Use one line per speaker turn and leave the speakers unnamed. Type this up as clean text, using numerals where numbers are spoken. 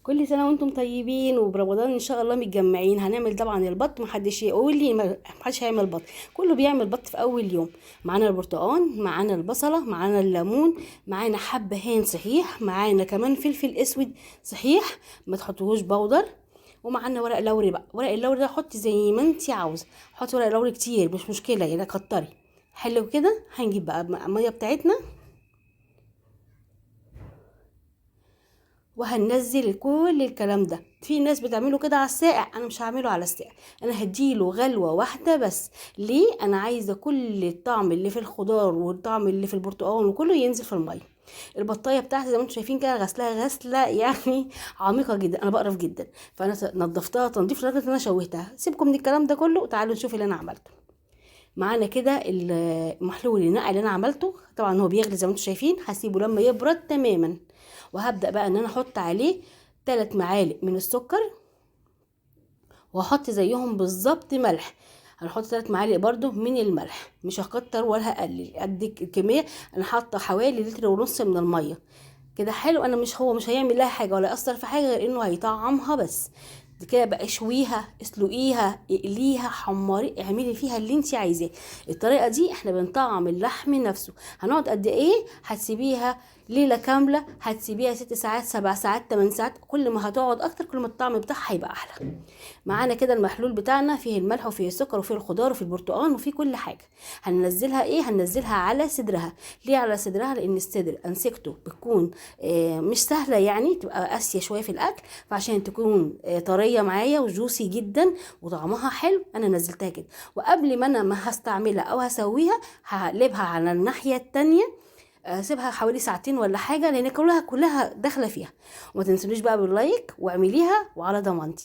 كل سنه وانتم طيبين وبرمضان ان شاء الله متجمعين. هنعمل طبعا البط، محدش يقول لي محدش هيعمل بط، كله بيعمل بط في اول يوم. معانا البرتقال، معانا البصله، معانا الليمون، معانا حبهان صحيح، معانا كمان فلفل اسود صحيح ما تحطوهوش بودر، ومعانا ورق لوري. بقى ورق اللوري ده حطي زي ما انتي عاوزه، حطي ورق لوري كتير مش مشكله يعني، كتري. حلو كده. هنجيب بقى الميه بتاعتنا وهننزل كل الكلام ده. في ناس بتعمله كده على الساقع، انا مش هعمله على الساقع، انا هديله غلوه واحده بس. ليه؟ انا عايزه كل الطعم اللي في الخضار والطعم اللي في البرتقال وكله ينزل في الميه. البطايه بتاعتي زي ما انتم شايفين كده غسلها غسله يعني عميقه جدا، انا بقرف جدا، فانا نضفتها تنظيف لدرجه ان انا شوهتها. سيبكم من الكلام ده كله وتعالوا نشوف اللي انا عملته. معانا كده المحلول النقع اللي انا عملته، طبعا هو بيغلي زي ما انتم شايفين، هسيبه لما يبرد تماما. وهبدأ بقى ان انا احط عليه 3 معالق من السكر، وهحط زيهم بالظبط ملح. هنحط 3 معالق برضو من الملح، مش هكتر ولا هقلل قد الكميه. انا حاطه حوالي لتر ونص من الميه كده. حلو. انا مش، هو مش هيعمل لها حاجه ولا ياثر في حاجه غير انه هيطعمها بس. دي كده بقى اشويها، اسلقيها، اقليها، حمري، اعملي فيها اللي انت عايزاه. الطريقه دي احنا بنطعم اللحم نفسه. هنقعد قد ايه؟ هتسيبيها ليله كامله، هتسيبيها 6 ساعات، 7 ساعات، 8 ساعات. كل ما هتقعد اكتر كل ما الطعم بتاعها هيبقى احلى. معانا كده المحلول بتاعنا فيه الملح وفيه السكر وفيه الخضار وفيه البرتقال وفيه كل حاجه. هننزلها ايه؟ هننزلها على صدرها. ليه على صدرها؟ لان الصدر انسجته بتكون مش سهله يعني، تبقى قاسيه شويه في الاكل، فعشان تكون طريه معايا وجوسي جدا وطعمها حلو انا نزلتها كده. وقبل ما انا ما هستعملها او هسويها هقلبها على الناحيه التانية، سيبها حوالي ساعتين ولا حاجه، لان كلها داخله فيها. وما تنسونيش بقى باللايك واعمليها وعلى ضمانتي.